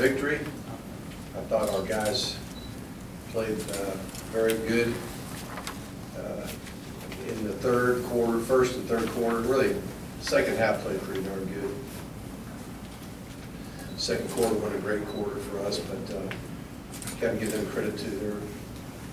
victory. I thought our guys played very good in the third quarter, first and third quarter. Really, second half played pretty darn good. Second quarter wasn't a great quarter for us, but got to give them credit to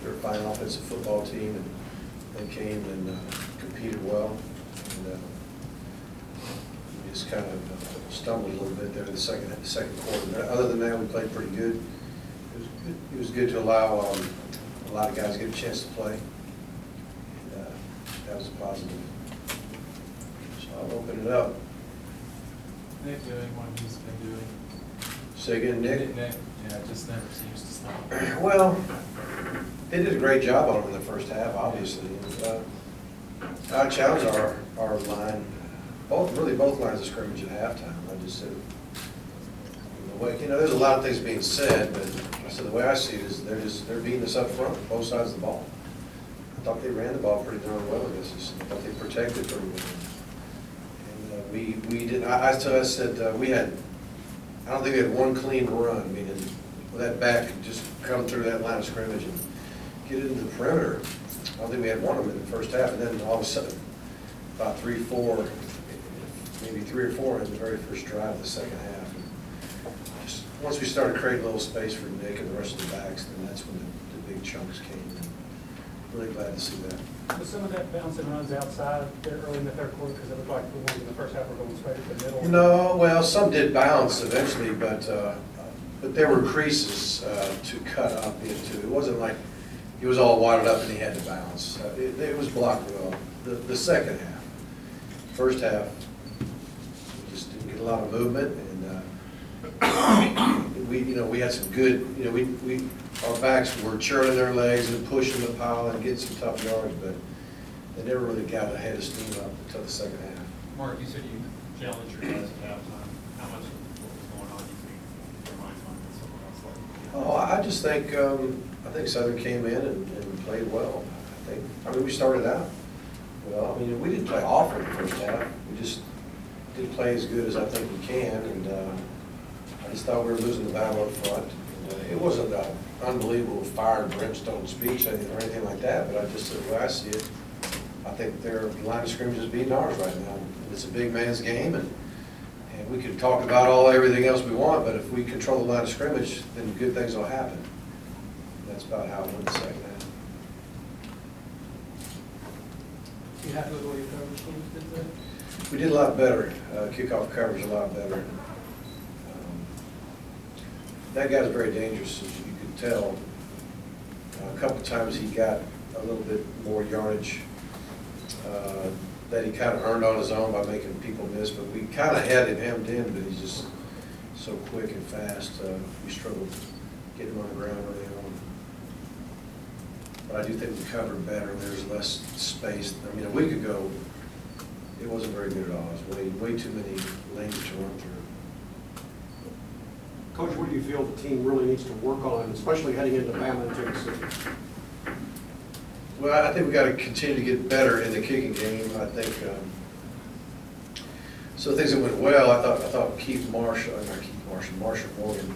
their fine offensive football team, and they came and competed well. And we just kind of stumbled a little bit there in the second quarter. But other than that, we played pretty good. It was good to allow a lot of guys to get a chance to play. And, that was a positive. So I'll open it up. Nick doing what he's been doing. Say again, Nick? Nick, yeah, it just never seems to stop. Well, they did a great job on him in the first half, obviously. I challenged our line, both lines of scrimmage at halftime. I just said, there's a lot of things being said, but I said the way I see it is they're beating us up front, both sides of the ball. I thought they ran the ball pretty darn well against us. I thought they protected pretty well. And we did. I said we had. I don't think we had one clean run. I mean, with that back could just come through that line of scrimmage and get into the perimeter. I don't think we had one of them in the first half, and then all of a sudden, about 3, 4, maybe 3 or 4 in the very first drive of the second half. And just once we started creating a little space for Nick and the rest of the backs, then that's when the big chunks came. And really glad to see that. Was some of that bouncing runs outside there early in the third quarter, because it looked like the ones in the first half were going straight to the middle? No, well, some did bounce eventually, but there were creases to cut up into. It wasn't like he was all wadded up and he had to bounce. It was blocked well. The second half, first half, we just didn't get a lot of movement, and we had some good. Our backs were churning their legs and pushing the pile and getting some tough yards, but they never really got a head of steam up until the second half. Mark, you said you challenged your guys at halftime. How much of what was going on do you think reminds one of someone else like? Oh, I just think I think Southern came in and played well. I mean, we started out well. I mean, we didn't play awful in the first half. We just didn't play as good as I think we can, and I just thought we were losing the battle up front. And, it wasn't an unbelievable fire and brimstone speech or anything like that, but I just said, the way I see it, I think their line of scrimmage is beating ours right now. It's a big man's game, and we can talk about everything else we want, but if we control the line of scrimmage, then good things will happen. That's about how it went the second half. You happy with the way your coverage teams did that? We did a lot better. Kickoff coverage a lot better. That guy's very dangerous, as you could tell. A couple of times he got a little bit more yardage that he kind of earned on his own by making people miss, but we kind of had him hemmed in, but he's just so quick and fast. We struggled getting him on the ground early on. But I do think we covered better. There's less space. I mean, a week ago, it wasn't very good at all. It was way too many lanes to run through. Coach, what do you feel the team really needs to work on, especially heading into Bama and Tennessee? Well, I think we've got to continue to get better in the kicking game. I think so. Things that went well. I thought Marshall Morgan.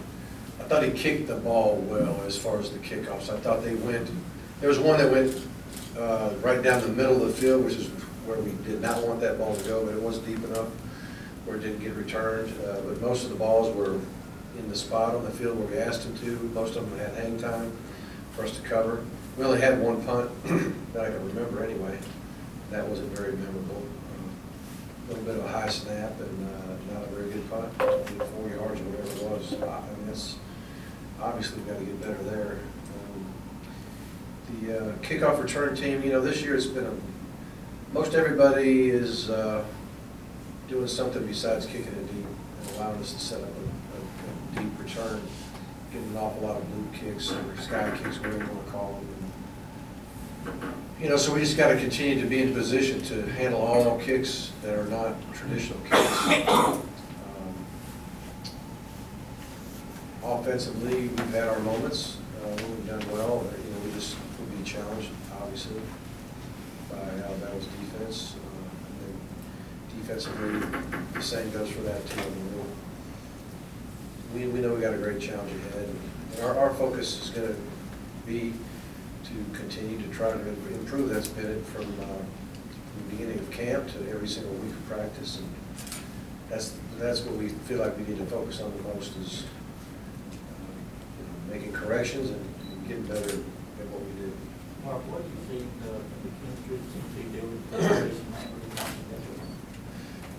I thought he kicked the ball well as far as the kickoffs. I thought they went. There was one that went right down the middle of the field, which is where we did not want that ball to go, but it wasn't deep enough where it didn't get returned. But most of the balls were in the spot on the field where we asked them to. Most of them had hang time for us to cover. We only had one punt that I can remember anyway. That wasn't very memorable. A little bit of a high snap and not a very good punt, 4 yards or whatever it was. I mean, that's obviously we've got to get better there. The kickoff return team, this year it's been most everybody is doing something besides kicking it deep and allowing us to set up a deep return, getting an awful lot of blue kicks or sky kicks, whatever you want to call them. So we just got to continue to be in position to handle all kicks that are not traditional kicks. Offensively, we've had our moments. We've done well. We just will be challenged, obviously, by Alabama's defense. And then defensively, the same goes for that team. we know we got a great challenge ahead. And our focus is going to be to continue to try to improve. That's been it from the beginning of camp to every single week of practice. And that's what we feel like we need to focus on the most is making corrections and getting better at what we do. Mark, what do you think the chemistry seems to be doing?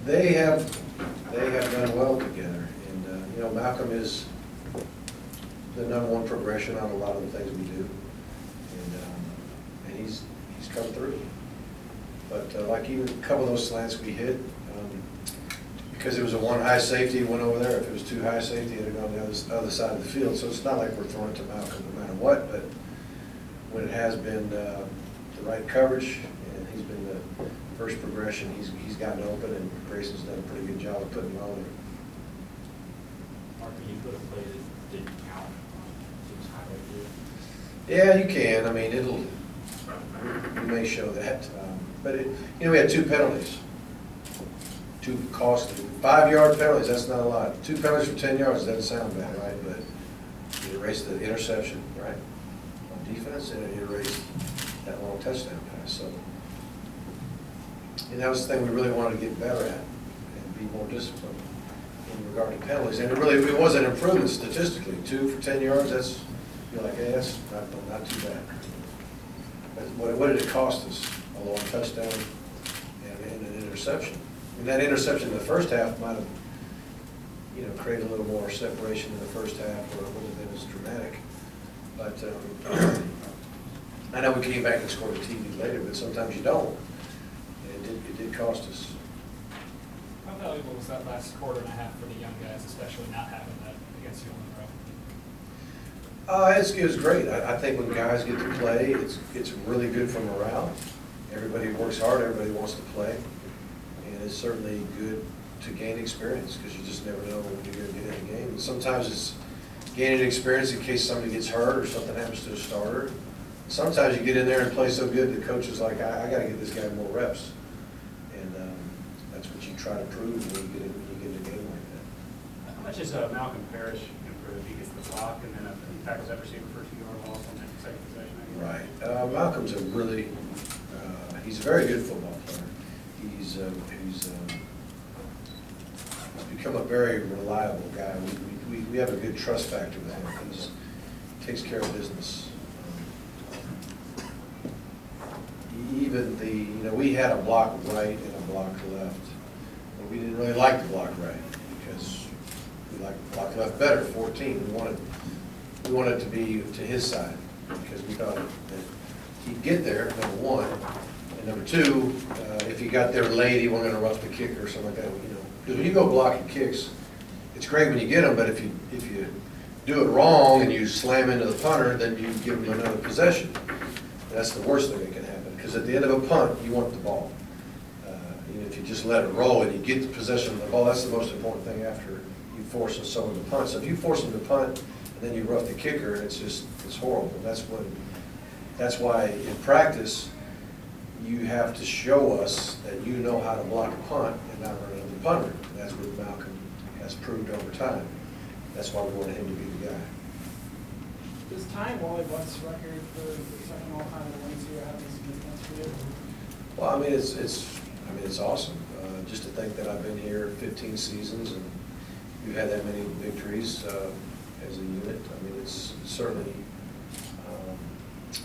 They have done well together, and Malcolm is the #1 progression on a lot of the things we do, and he's come through. But like even a couple of those slants we hit, because it was a one high safety, went over there. If it was two high safety, it'd have gone the other side of the field. So it's not like we're throwing it to Malcolm no matter what, but when it has been the right coverage, and he's been the first progression, he's gotten open, and Grayson's done a pretty good job of putting him on there. Mark, can you put a play that didn't count on six highlight here? Yeah, you can. I mean, you may show that, but we had 2 penalties, 2 costly 5-yard penalties. That's not a lot. 2 penalties for 10 yards doesn't sound bad, right? But you erased the interception, right, on defense, and you erased that long touchdown pass. So, and that was the thing we really wanted to get better at and be more disciplined in regard to penalties. And it was an improvement statistically. 2 for 10 yards. You're like, hey, that's not too bad. But what did it cost us? A long touchdown and an interception. And that interception in the first half might have, created a little more separation in the first half, or it wouldn't have been as dramatic. But I know we came back and scored a TV later, but sometimes you don't. And it did cost us. How valuable was that last quarter and a half for the young guys, especially not having that against you on the road? It was great. I think when guys get to play, it's really good for morale. Everybody works hard, everybody wants to play. And it's certainly good to gain experience, because you just never know when you're going to get in a game. And sometimes it's gaining experience in case somebody gets hurt or something happens to a starter. Sometimes you get in there and play so good, the coach is like, I got to get this guy more reps. And that's what you try to prove when you get in a game like that. How much is Malcolm Parrish improved? He gets the block, and then he tackles that receiver for a 2-yard loss on that second possession. Right. Malcolm's he's a very good football player. He's become a very reliable guy. We have a good trust factor with him. He takes care of business. Even we had a block right and a block left. But we didn't really like the block right because we liked the block left better, 14. We wanted it to be to his side because we thought that he'd get there, number one. And number two, if he got there late, he wasn't going to rough the kicker or something like that. Because when you go blocking kicks, it's great when you get them, but if you do it wrong and you slam into the punter, then you give him another possession. That's the worst thing that can happen, because at the end of a punt, you want the ball. If you just let it roll and you get the possession of the ball, that's the most important thing after you force someone to punt. So if you force them to punt and then you rough the kicker, it's horrible. That's why in practice you have to show us that you know how to block a punt and not run into the punter. And that's what Malcolm has proved over time. That's why we wanted him to be the guy. Does tying Wally Butt's record for the second all-time in the wins here have any significance for you? Well, it's awesome. Just to think that I've been here 15 seasons and we've had that many victories as a unit. It's certainly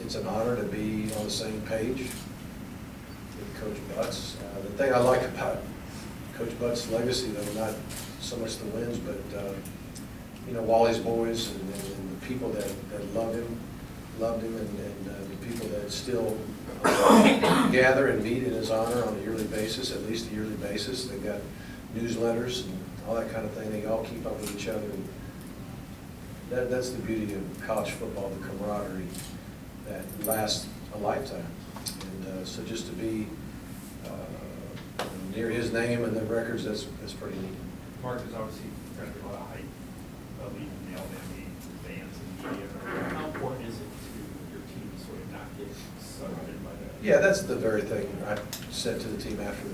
it's an honor to be on the same page with Coach Butts. The thing I like about Coach Butts' legacy, though, not so much the wins, but Wally's boys and the people that loved him, and the people that still gather and meet in his honor on a yearly basis, at least a yearly basis. They've got newsletters and all that kind of thing. They all keep up with each other. That's the beauty of college football, the camaraderie that lasts a lifetime. And so just to be near his name and the records, that's pretty neat. Mark, there's obviously going to be a lot of hype of even the LME fans and media. How important is it to your team to sort of not get sucked in by that? Yeah, that's the very thing I said to the team after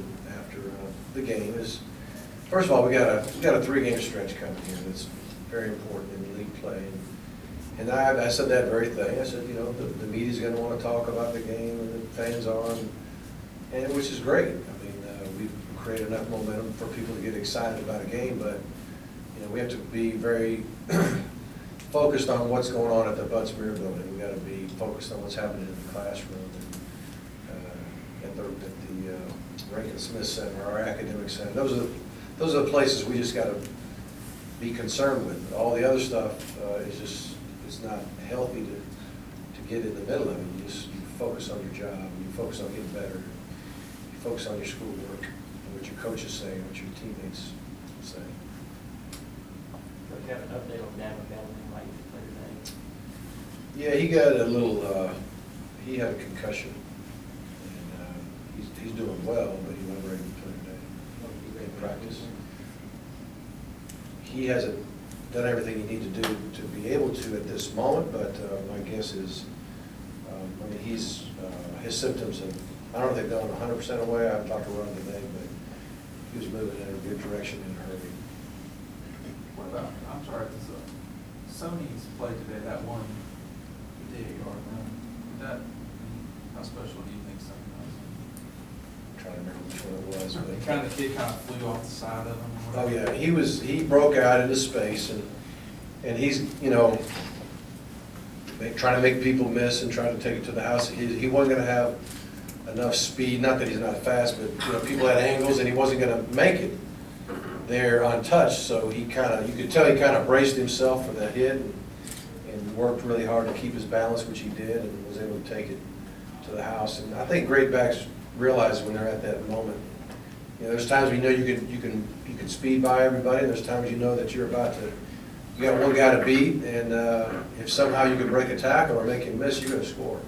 the game is, first of all, we got a 3-game stretch coming here. very important in league play. And I said that very thing. I said, you know, the media's gonna wanna talk about the game, and the fans are, and which is great. I mean, we've created enough momentum for people to get excited about a game, but, you know, we have to be very focused on what's going on at the Butts-Mehre building. We gotta be focused on what's happening in the classroom, and at the Rankin Smith Center, our academic center. Those are the places we just gotta be concerned with. All the other stuff is just, it's not healthy to get in the middle of it. You focus on your job, you focus on getting better, you focus on your schoolwork, and what your coaches say, and what your teammates say. Do you have an update on Gavin Bellamy, like you played today? Yeah, he got a little, he had a concussion, and he's doing well, but he wasn't ready to play today in practice. He hasn't done everything he needs to do to be able to at this moment, but my guess is, I mean, his symptoms have, I don't know if they've gone 100% away. I talked to Ron today, but he was moving in a good direction in a hurry. What about, I'm sorry, Sony's played today, that one 58-yard run. How special do you think Sony was? I'm trying to remember which one it was, but Kid kind of flew off the side of him. or oh whatever. yeah, he broke out into space, and he's, you know, trying to make people miss and trying to take it to the house. He wasn't going to have enough speed, not that he's not fast, but you know, people had angles and he wasn't going to make it there untouched. So he kind of, you could tell he kind of braced himself for that hit and worked really hard to keep his balance, which he did, and was able to take it to the house. And I think great backs realize when they're at that moment. You know, there's times when you know you can speed by everybody. And there's times you know that you're about to, you got one guy to beat, and if somehow you can break a tackle or make him miss, you're going to score.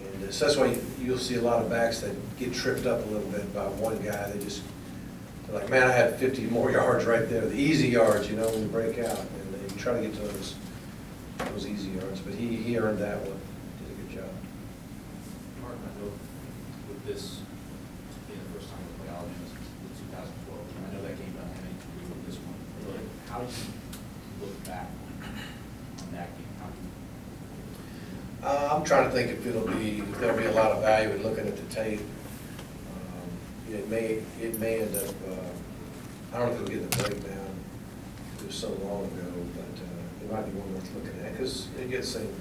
And so that's why you'll see a lot of backs that get tripped up a little bit by one guy. They're like, man, I had 50 more yards right there, the easy yards, you know, when you break out, and they try to get to those easy yards. But he earned that one. Did a good job. Mark, I know with this being the first time we play Alabama since 2012, and I know that game doesn't have anything to do with this one. But how do you look back on that game? How do you? I'm trying to think if there'll be a lot of value in looking at the tape. It may end up, I don't know if it'll get the breakdown, it was so long ago, but it might be one worth looking at, because you get the same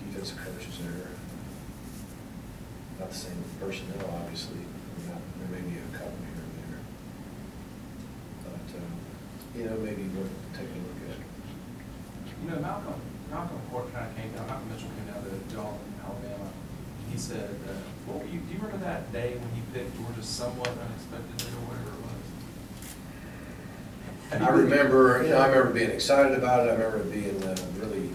defensive coaches there. Not the same personnel, obviously. There may be a couple here and there. But, you know, maybe worth taking a look at. You know, Malcolm Ford kind of came down, Malcolm Mitchell came down to y'all in Alabama. He said, do you remember that day when he picked Georgia somewhat unexpectedly or whatever it was? I remember being excited about it. I remember it being really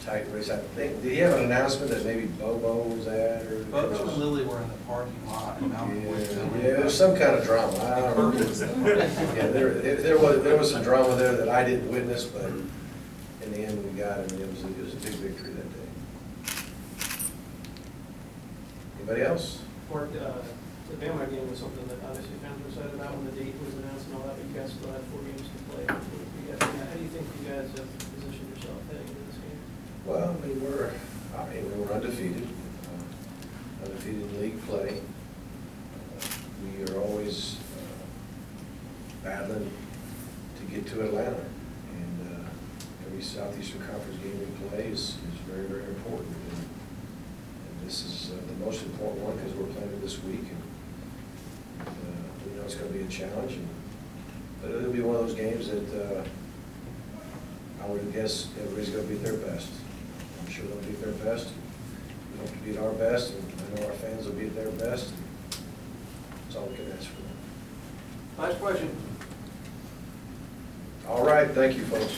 tight race. I think, did he have an announcement that maybe Bobo was at? Or Bobo and Lily were in the parking lot and Malcolm was Yeah, there was some kind of drama. I don't remember. Yeah, there was some drama there that I didn't witness, but in the end we got it, and it was a big victory that day. Anybody else? Mark, the Bama game was something that obviously fans were excited about when the date was announced and all that, but you guys still have 4 games to play. How do you think you guys have positioned yourself heading into this game? Well, we were undefeated, undefeated in league play. We are always battling to get to Atlanta, and every Southeastern Conference game we play is very, very important. And this is the most important one because we're playing it this week, and we know it's going to be a challenge. But it'll be one of those games that I would guess everybody's going to be at their best. I'm sure they'll be at their best. We hope to be at our best, and I know our fans will be at their best. That's all we can ask for. Last question. All right, thank you, folks.